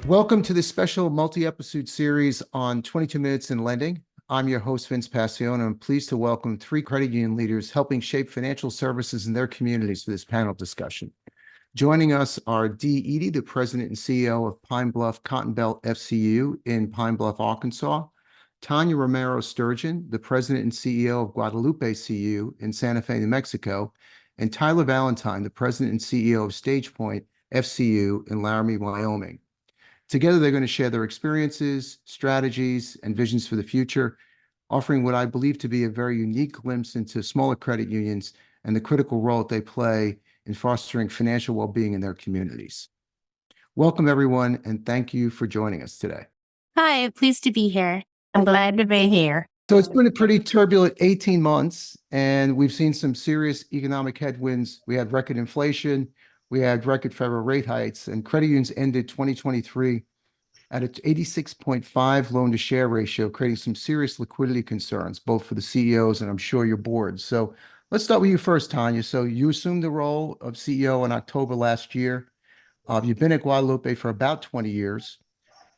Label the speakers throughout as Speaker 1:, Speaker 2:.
Speaker 1: Welcome to this special multi-episode series on 22 Minutes in Lending. I'm your host, Vince Passione, and I'm pleased to welcome three credit union leaders helping shape financial services in their communities for this panel discussion. Joining us are Dee Edie, the president and CEO of Pine Bluff Cotton Belt FCU in Pine Bluff, Arkansas; Tanya Romero-Sturgeon, the president and CEO of Guadalupe CU in Santa Fe, New Mexico; and Tyler Valentine, the president and CEO of StagePoint FCU in Laramie, Wyoming. Together, they're going to share their experiences, strategies, and visions for the future, offering what I believe to be a very unique glimpse into smaller credit unions and the critical role that they play in fostering financial well-being in their communities. Welcome, everyone, and thank you for joining us today.
Speaker 2: Hi, pleased to be here. I'm glad to be here.
Speaker 1: So it's been a pretty turbulent 18 months, and we've seen some serious economic headwinds. We had record inflation, we had record federal rate hikes, and credit unions ended 2023 at an 86.5 loan to share ratio, creating some serious liquidity concerns, both for the CEOs and I'm sure your boards. So let's start with you first, Tanya. So you assumed the role of CEO in October last year. You've been at Guadalupe for about 20 years.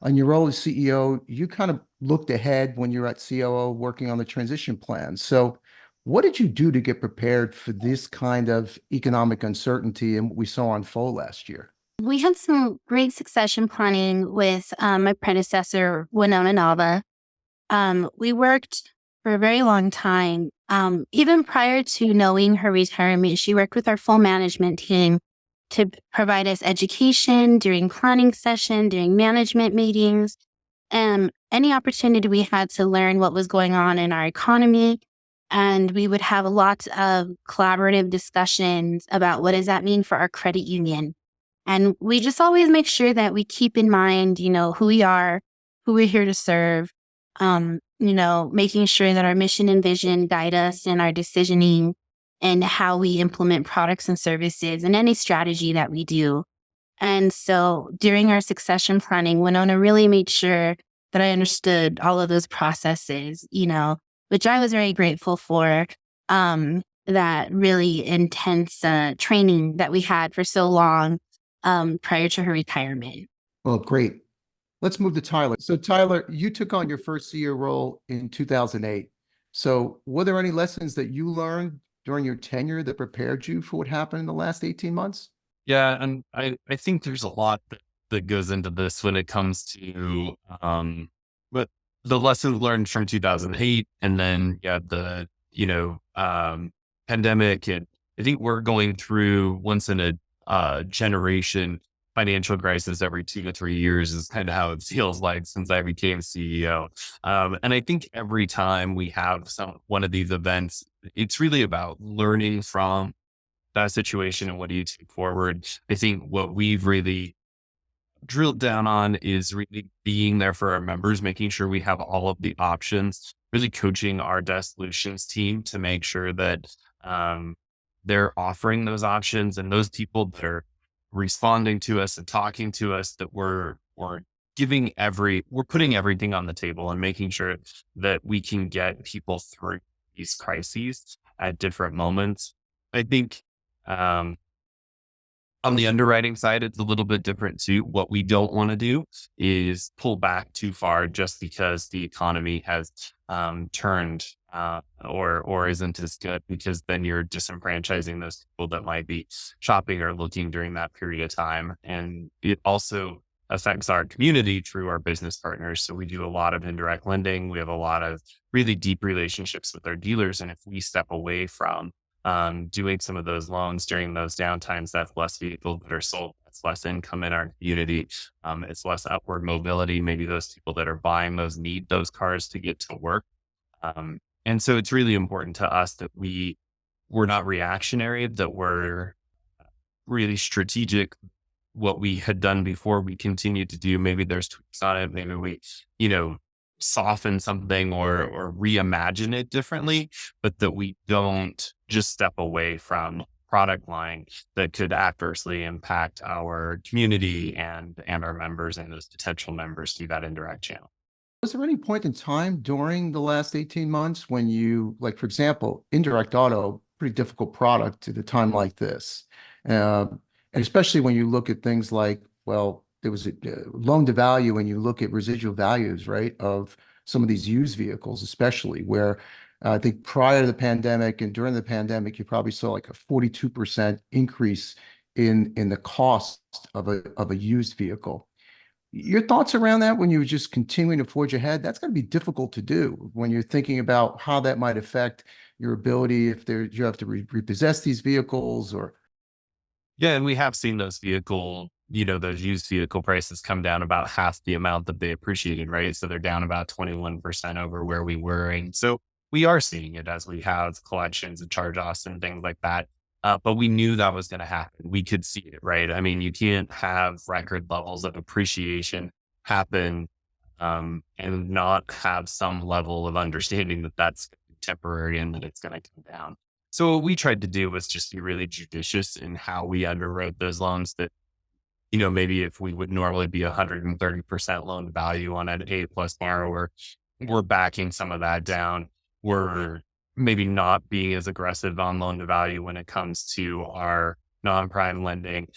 Speaker 1: On your role as CEO, you kind of looked ahead when you were at COO working on the transition plan. So what did you do to get prepared for this kind of economic uncertainty and what we saw unfold last year?
Speaker 2: We had some great succession planning with my predecessor, Winona Nava. We worked for a very long time. Even prior to knowing her retirement, she worked with our full management team to provide us education during planning session, during management meetings, and any opportunity we had to learn what was going on in our economy. And we would have lots of collaborative discussions about what does that mean for our credit union. And we just always make sure that we keep in mind, who we are, who we're here to serve, making sure that our mission and vision guide us in our decisioning and how we implement products and services and any strategy that we do. And so during our succession planning, Winona really made sure that I understood all of those processes, which I was very grateful for, that really intense training that we had for so long prior to her retirement.
Speaker 1: Well, great. Let's move to Tyler. So Tyler, you took on your first CEO role in 2008. So were there any lessons that you learned during your tenure that prepared you for what happened in the last 18 months?
Speaker 3: Yeah, and I think there's a lot that goes into this when it comes to but the lessons learned from 2008 and then the pandemic. And I think we're going through once in a generation financial crisis every 2 to 3 years is kind of how it feels like since I became CEO. And I think every time we have one of these events, it's really about learning from that situation and what do you take forward. I think what we've really drilled down on is really being there for our members, making sure we have all of the options, really coaching our desk solutions team to make sure that they're offering those options, and those people that are responding to us and talking to us, that we're putting everything on the table and making sure that we can get people through these crises at different moments. I think on the underwriting side, it's a little bit different too. What we don't want to do is pull back too far just because the economy has turned or isn't as good, because then you're disenfranchising those people that might be shopping or looking during that period of time. And it also affects our community through our business partners. So we do a lot of indirect lending. We have a lot of really deep relationships with our dealers. And if we step away from doing some of those loans during those downtimes, that's less vehicles that are sold. It's less income in our community. It's less upward mobility. Maybe those people that are buying those need those cars to get to work. And so it's really important to us that we're not reactionary, that we're really strategic. What we had done before, we continue to do. Maybe there's tweaks on it. Maybe we, soften something or reimagine it differently, but that we don't just step away from product line that could adversely impact our community and our members and those potential members through that indirect channel.
Speaker 1: Was there any point in time during the last 18 months when you, like, for example, indirect auto, pretty difficult product at a time like this? And especially when you look at things like, well, there was a loan to value when you look at residual values, right, of some of these used vehicles, especially where I think prior to the pandemic and during the pandemic, you probably saw like a 42% increase in the cost of a used vehicle. Your thoughts around that when you were just continuing to forge ahead? That's going to be difficult to do when you're thinking about how that might affect your ability if you have to repossess these vehicles or.
Speaker 3: Yeah, and we have seen those those used vehicle prices come down about half the amount that they appreciated, right? So they're down about 21% over where we were. And so we are seeing it as we have collections and charge-offs and things like that. But we knew that was going to happen. We could see it, right? I mean, you can't have record levels of appreciation happen and not have some level of understanding that that's temporary and that it's going to come down. So what we tried to do was just be really judicious in how we underwrote those loans that, maybe if we would normally be 130% loan to value on an A+ borrower, we're backing some of that down. We're maybe not being as aggressive on loan to value when it comes to our non-prime lending.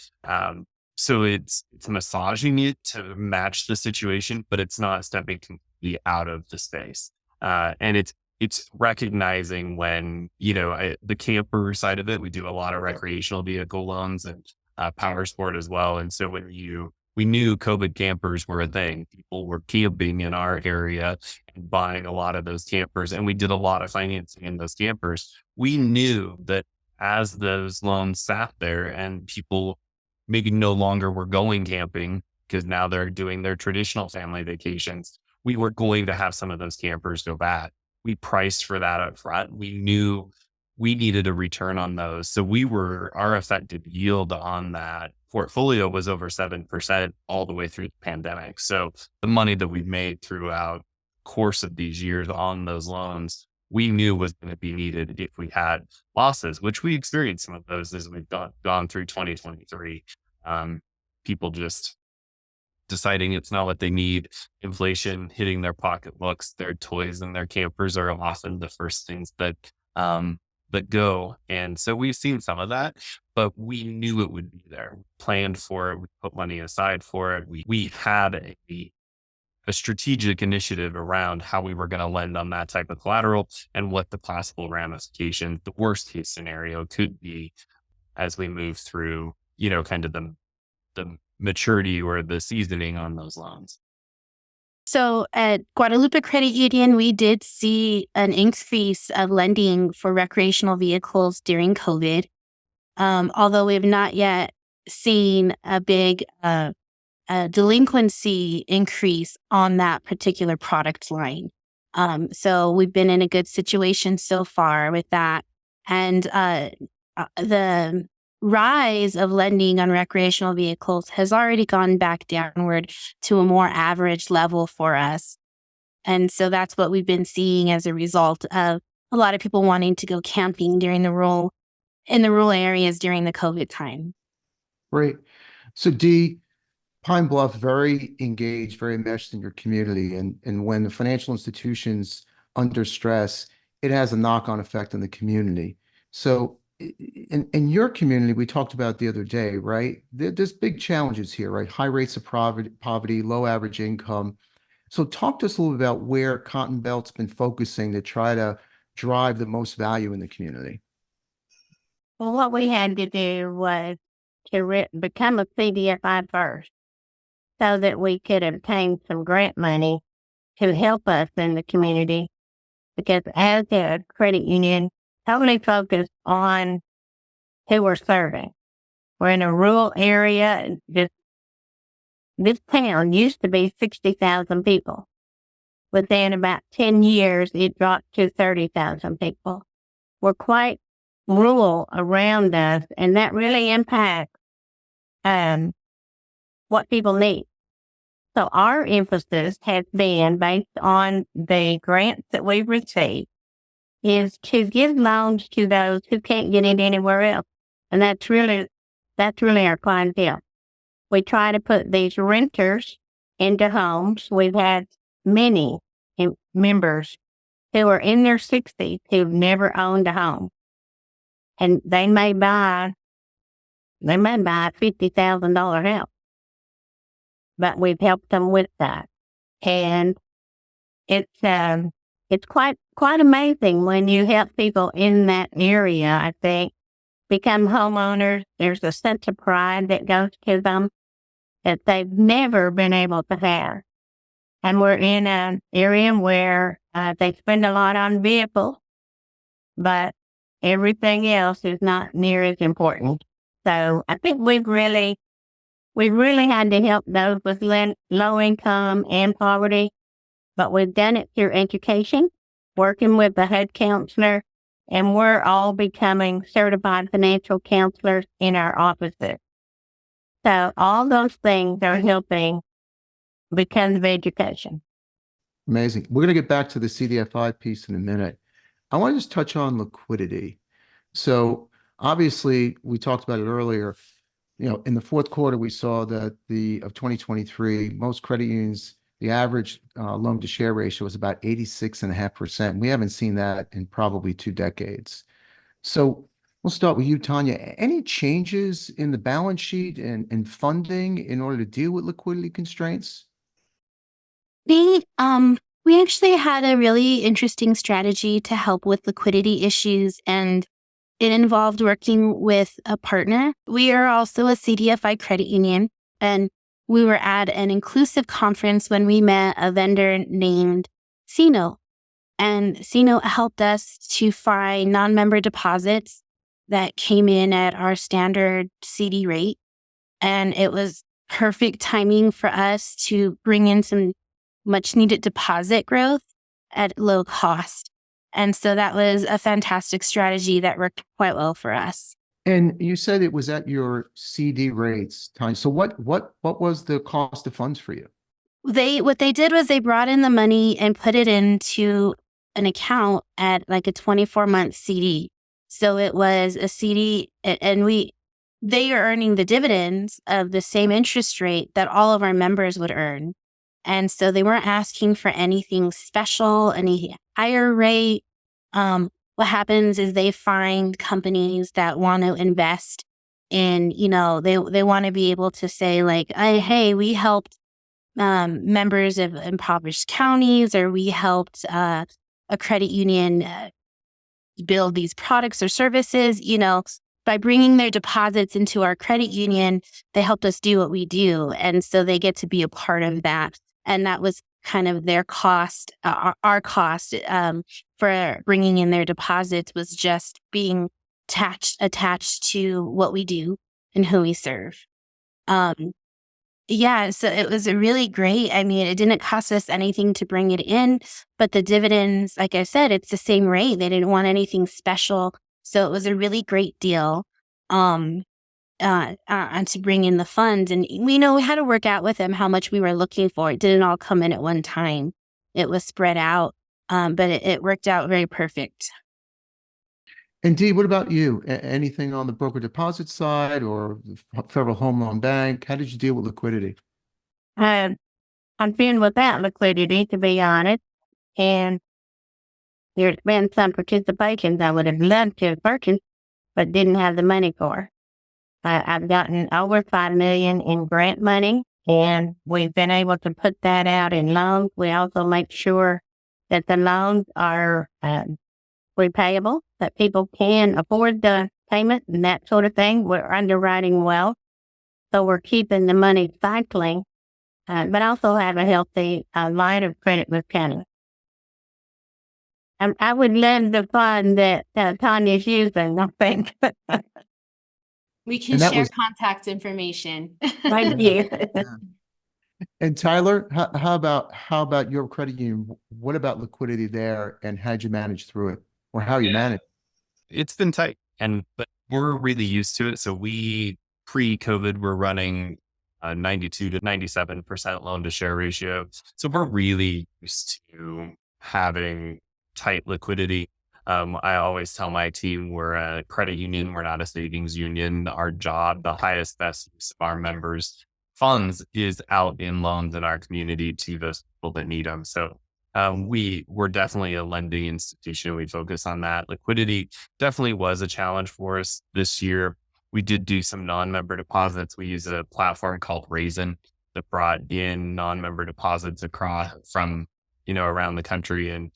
Speaker 3: So it's massaging it to match the situation, but it's not stepping completely out of the space. And it's recognizing when, the camper side of it, we do a lot of recreational vehicle loans and power sport as well. And so we knew COVID campers were a thing. People were camping in our area and buying a lot of those campers. And we did a lot of financing in those campers. We knew that as those loans sat there and people maybe no longer were going camping because now they're doing their traditional family vacations, we were going to have some of those campers go bad. We priced for that up front. We knew we needed a return on those. So our effective yield on that portfolio was over 7% all the way through the pandemic. So the money that we've made throughout the course of these years on those loans, we knew was going to be needed if we had losses, which we experienced some of those as we've gone through 2023. People just deciding it's not what they need, inflation hitting their pocketbooks, their toys and their campers are often the first things that go. And so we've seen some of that, but we knew it would be there. We planned for it. We put money aside for it. We had a strategic initiative around how we were going to lend on that type of collateral and what the possible ramifications, the worst case scenario could be as we move through, kind of the maturity or the seasoning on those loans.
Speaker 2: So at Guadalupe Credit Union, we did see an increase of lending for recreational vehicles during COVID. Although we have not yet seen a big delinquency increase on that particular product line. So we've been in a good situation so far with that. And the rise of lending on recreational vehicles has already gone back downward to a more average level for us. And so that's what we've been seeing as a result of a lot of people wanting to go camping in the rural areas during the COVID time.
Speaker 1: Great. So Dee, Pine Bluff, very engaged, very enmeshed in your community. And when the financial institution's under stress, it has a knock-on effect on the community. So in your community, we talked about the other day, right? There's big challenges here, right? High rates of poverty, low average income. So talk to us a little bit about where Cotton Belt's been focusing to try to drive the most value in the community.
Speaker 4: Well, what we had to do was to become a CDFI first so that we could obtain some grant money to help us in the community. Because as a credit union, totally focused on who we're serving. We're in a rural area. This town used to be 60,000 people. Within about 10 years, it dropped to 30,000 people. We're quite rural around us, and that really impacts what people need. So our emphasis has been, based on the grants that we've received, is to give loans to those who can't get it anywhere else. And that's really our clientele. We try to put these renters into homes. We've had many members who are in their 60s who've never owned a home. And they may buy a $50,000 house. but we've helped them with that. And it's quite amazing when you help people in that area, I think, become homeowners. There's a sense of pride that goes to them that they've never been able to have. And we're in an area where they spend a lot on vehicles, but everything else is not near as important. So I think we've really had to help those with low income and poverty, but we've done it through education, working with the head counselor, and we're all becoming certified financial counselors in our offices. So all those things are helping because of education.
Speaker 1: Amazing. We're going to get back to the CDFI piece in a minute. I want to just touch on liquidity. So obviously, we talked about it earlier. In the fourth quarter, we saw that of 2023, most credit unions, the average loan to share ratio was about 86.5%. We haven't seen that in probably 2 decades. So we'll start with you, Tanya. Any changes in the balance sheet and funding in order to deal with liquidity constraints?
Speaker 2: We actually had a really interesting strategy to help with liquidity issues, and it involved working with a partner. We are also a CDFI credit union, and we were at an inclusive conference when we met a vendor named CNO. And CNO helped us to find non-member deposits that came in at our standard CD rate. And it was perfect timing for us to bring in some much needed deposit growth at low cost. And so that was a fantastic strategy that worked quite well for us.
Speaker 1: And you said it was at your CD rates, Tanya. So what was the cost of funds for you?
Speaker 2: What they did was they brought in the money and put it into an account at like a 24-month CD. So it was a CD, and they are earning the dividends of the same interest rate that all of our members would earn. And so they weren't asking for anything special, any higher rate. What happens is they find companies that want to invest in, they want to be able to say like, hey, we helped members of impoverished counties, or we helped a credit union build these products or services. By bringing their deposits into our credit union, they helped us do what we do. And so they get to be a part of that. And that was kind of their cost. Our cost for bringing in their deposits was just being attached to what we do and who we serve. Yeah, so it was a really great. I mean, it didn't cost us anything to bring it in, but the dividends, like I said, it's the same rate. They didn't want anything special. So it was a really great deal to bring in the funds. And we had to work out with them how much we were looking for. It didn't all come in at one time. It was spread out, but it worked out very perfect.
Speaker 1: And Dee, what about you? Anything on the broker deposit side or the Federal Home Loan Bank? How did you deal with liquidity?
Speaker 4: I've been without liquidity, to be honest, and there's been some participations I would have loved to have purchased, but didn't have the money for. I've gotten over $5 million in grant money, and we've been able to put that out in loans. We also make sure that the loans are repayable, that people can afford the payment and that sort of thing. We're underwriting well, so we're keeping the money cycling, but also have a healthy line of credit with Canada. I would love the fund that Tanya's using, I think.
Speaker 5: We can share contact information.
Speaker 4: Thank you.
Speaker 1: And Tyler, how about your credit union? What about liquidity there, and how'd you manage through it, or how you manage?
Speaker 3: It's been tight, but we're really used to it. So we pre-COVID were running 92 to 97% loan to share ratio. So we're really used to having tight liquidity. I always tell my team we're a credit union. We're not a savings union. Our job, the highest, best use of our members' funds is out in loans in our community to those people that need them. So we're definitely a lending institution. We focus on that. Liquidity definitely was a challenge for us this year. We did do some non-member deposits. We use a platform called Raisin. that brought in non-member deposits across from, around the country and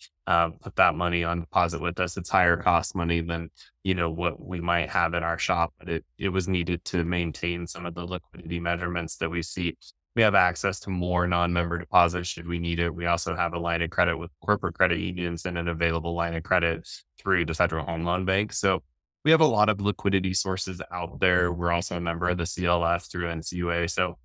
Speaker 3: put that money on deposit with us. It's higher cost money than, what we might have in our shop, but it was needed to maintain some of the liquidity measurements that we see. We have access to more non-member deposits should we need it. We also have a line of credit with corporate credit unions and an available line of credit through the Federal Home Loan Bank. So we have a lot of liquidity sources out there. We're also a member of the CLF through NCUA. So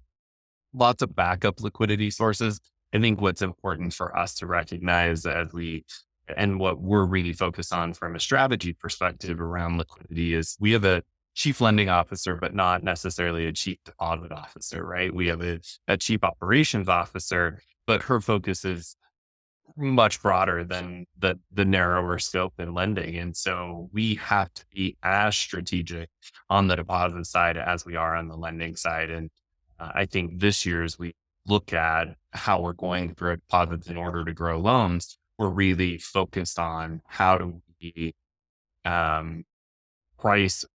Speaker 3: lots of backup liquidity sources. I think what's important for us to recognize and what we're really focused on from a strategy perspective around liquidity is we have a chief lending officer, but not necessarily a chief deposit officer, right? We have a chief operations officer, but her focus is much broader than the narrower scope in lending. And so we have to be as strategic on the deposit side as we are on the lending side. And I think this year, as we look at how we're going to grow deposits in order to grow loans, we're really focused on how do we price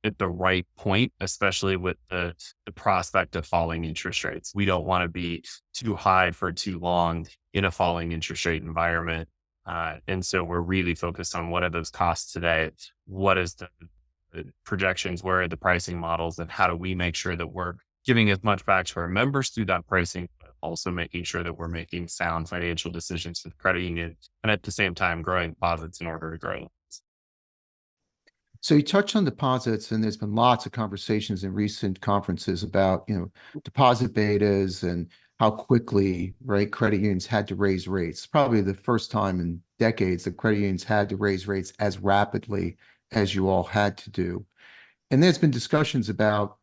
Speaker 3: at the right point, especially with the prospect of falling interest rates. We don't want to be too high for too long in a falling interest rate environment. And so we're really focused on what are those costs today? What is the projections? Where are the pricing models? And how do we make sure that we're giving as much back to our members through that pricing, but also making sure that we're making sound financial decisions for the credit union and at the same time growing deposits in order to grow.
Speaker 1: So you touched on deposits, and there's been lots of conversations in recent conferences about, deposit betas and how quickly, right, credit unions had to raise rates. Probably the first time in decades that credit unions had to raise rates as rapidly as you all had to do. And there's been discussions about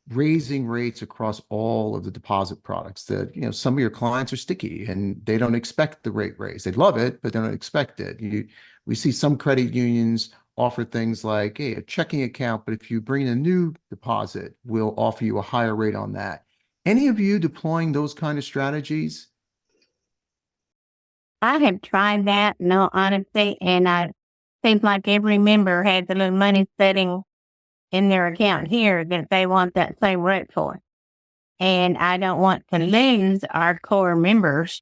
Speaker 1: raising rates across all of the deposit products that, some of your clients are sticky and they don't expect the rate raise. They love it, but they don't expect it. We see some credit unions offer things like, hey, a checking account, but if you bring a new deposit, we'll offer you a higher rate on that. Any of you deploying those kind of strategies?
Speaker 4: I have tried that, no honesty, and I seems like every member has a little money sitting in their account here that they want that same rate for. And I don't want to lose our core members.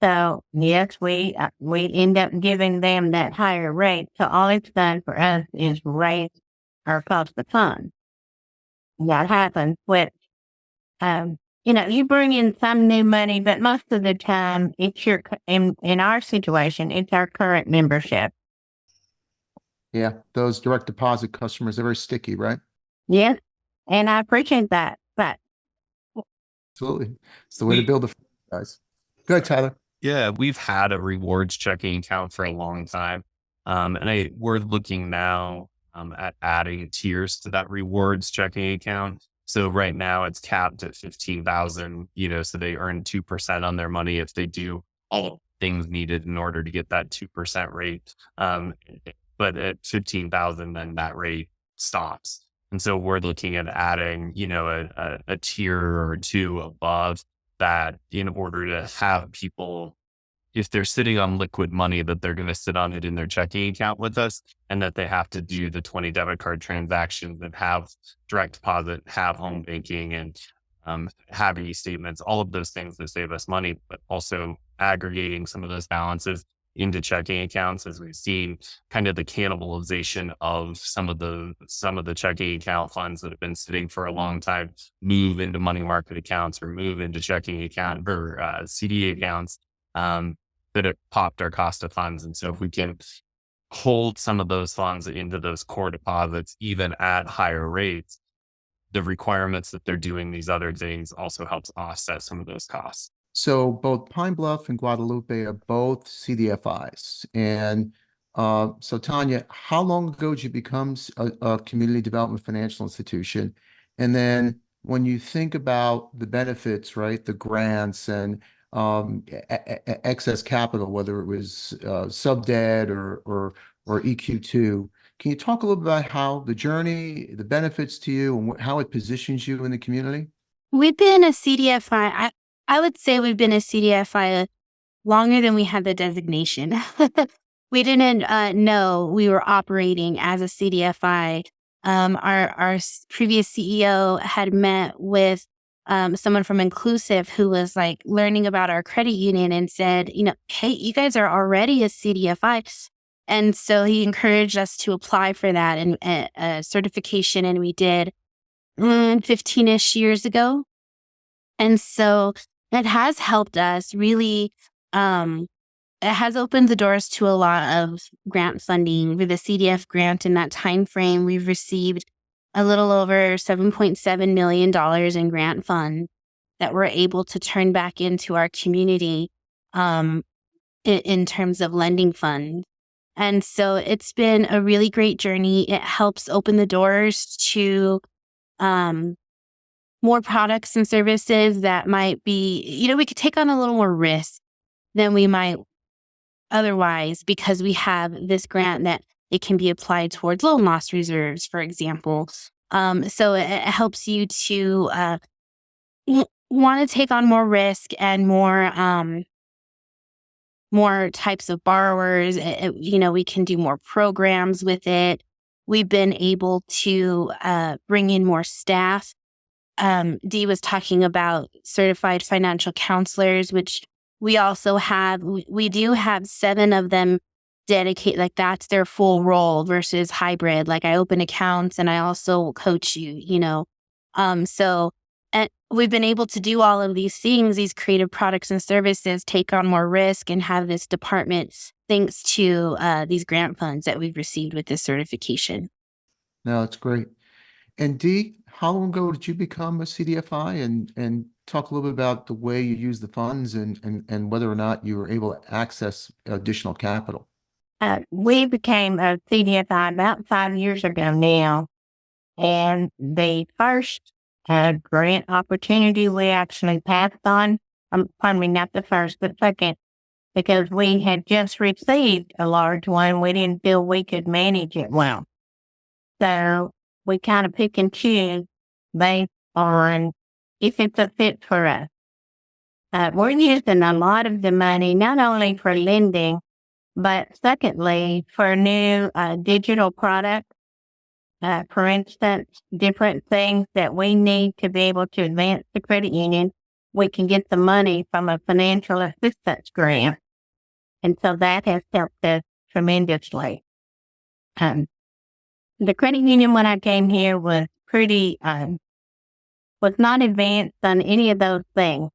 Speaker 4: So yes, we end up giving them that higher rate. So all it's done for us is raise our cost of funds. That happens with, you bring in some new money, but most of the time it's in our situation, it's our current membership.
Speaker 1: Yeah, those direct deposit customers are very sticky, right?
Speaker 4: Yes, and I appreciate that. But
Speaker 1: Absolutely. It's the way to build a franchise. Go ahead, Tyler.
Speaker 3: Yeah, we've had a rewards checking account for a long time. We're looking now at adding tiers to that rewards checking account. So right now it's capped at 15,000, so they earn 2% on their money if they do all things needed in order to get that 2% rate. But at 15,000, then that rate stops. And so we're looking at adding, a tier or two above that in order to have people, if they're sitting on liquid money, that they're going to sit on it in their checking account with us, and that they have to do the 20 debit card transactions and have direct deposit, have home banking, and have e-statements, all of those things that save us money, but also aggregating some of those balances into checking accounts, as we've seen kind of the cannibalization of some of the checking account funds that have been sitting for a long time move into money market accounts or move into checking account or CD accounts that have popped our cost of funds. And so if we can hold some of those funds into those core deposits, even at higher rates, the requirements that they're doing these other things also helps offset some of those costs.
Speaker 1: So both Pine Bluff and Guadalupe are both CDFIs. And so Tanya, how long ago did you become a community development financial institution? And then when you think about the benefits, right, the grants and excess capital, whether it was sub debt or EQ2, can you talk a little bit about how the journey, the benefits to you, and how it positions you in the community?
Speaker 2: We've been a CDFI. I would say we've been a CDFI longer than we had the designation. We didn't know we were operating as a CDFI. Our previous CEO had met with someone from Inclusive who was like learning about our credit union and said, hey, you guys are already a CDFI. And so he encouraged us to apply for that and certification. And we did 15-ish years ago. And so it has helped us really. It has opened the doors to a lot of grant funding. With the CDF grant in that time frame, we've received a little over $7.7 million in grant funds that we're able to turn back into our community in terms of lending funds. And so it's been a really great journey. It helps open the doors to more products and services that might be, we could take on a little more risk than we might otherwise, because we have this grant that it can be applied towards loan loss reserves, for example. So it helps you to want to take on more risk and more types of borrowers. We can do more programs with it. We've been able to bring in more staff. Dee was talking about certified financial counselors, which we also have. We do have 7 of them dedicated, like that's their full role versus hybrid. Like I open accounts and I also coach you, So we've been able to do all of these things, these creative products and services, take on more risk and have this department thanks to these grant funds that we've received with this certification.
Speaker 1: No, it's great. And Dee, how long ago did you become a CDFI, and talk a little bit about the way you use the funds and whether or not you were able to access additional capital?
Speaker 4: We became a CDFI about 5 years ago now. And the first grant opportunity we actually passed on, pardon me, not the first, but second, because we had just received a large one. We didn't feel we could manage it well. So we kind of pick and choose based on if it's a fit for us. We're using a lot of the money, not only for lending, but secondly, for new digital products. For instance, different things that we need to be able to advance the credit union, we can get the money from a financial assistance grant. And so that has helped us tremendously. The credit union when I came here was was not advanced on any of those things.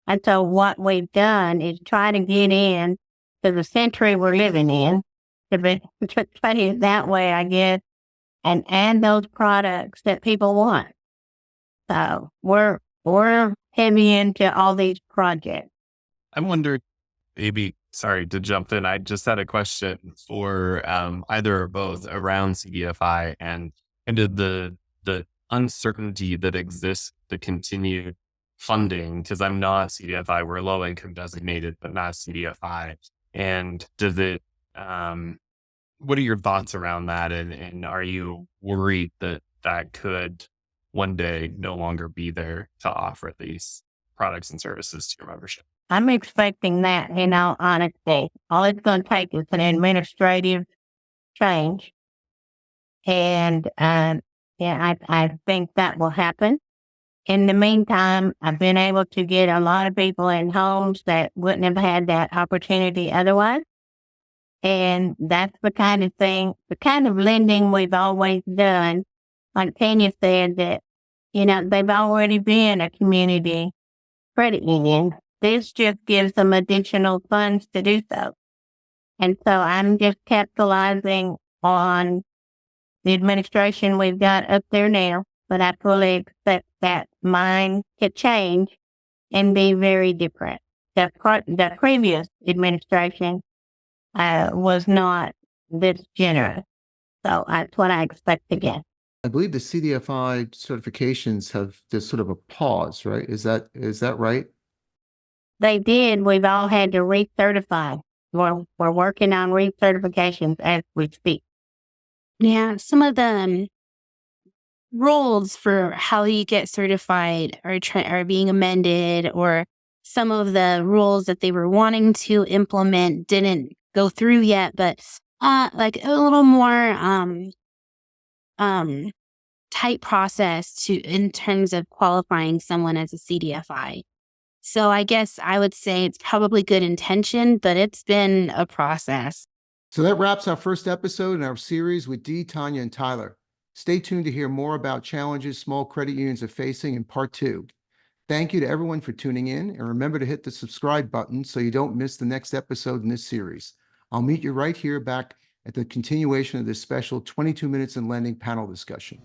Speaker 4: And so what we've done is try to get in to the century we're living in, to put it that way, I guess, and add those products that people want. So we're heavy into all these projects.
Speaker 3: I wonder, maybe, sorry to jump in. I just had a question for either or both around CDFI and the uncertainty that exists to continue funding, because I'm not CDFI. We're low income designated, but not CDFI. And does it, what are your thoughts around that? And are you worried that that could one day no longer be there to offer these products and services to your membership?
Speaker 4: I'm expecting that, in all honesty. All it's going to take is an administrative change. And I think that will happen. In the meantime, I've been able to get a lot of people in homes that wouldn't have had that opportunity otherwise. And that's the kind of thing, the kind of lending we've always done. Like Tanya said, that, they've already been a community credit union. This just gives them additional funds to do so. And so I'm just capitalizing on the administration we've got up there now, but I fully expect that mine to change and be very different. The previous administration was not this generous. So that's what I expect again.
Speaker 1: I believe the CDFI certifications have this sort of a pause, right? Is that right?
Speaker 4: They did. We've all had to recertify. We're working on recertifications as we speak.
Speaker 2: Yeah, some of the rules for how you get certified are being amended, or some of the rules that they were wanting to implement didn't go through yet, but like a little more tight process in terms of qualifying someone as a CDFI. So I guess I would say it's probably good intention, but it's been a process.
Speaker 1: So that wraps our first episode in our series with Dee, Tanya, and Tyler. Stay tuned to hear more about challenges small credit unions are facing in part 2. Thank you to everyone for tuning in, and remember to hit the subscribe button so you don't miss the next episode in this series. I'll meet you right here back at the continuation of this special 22 Minutes in Lending panel discussion.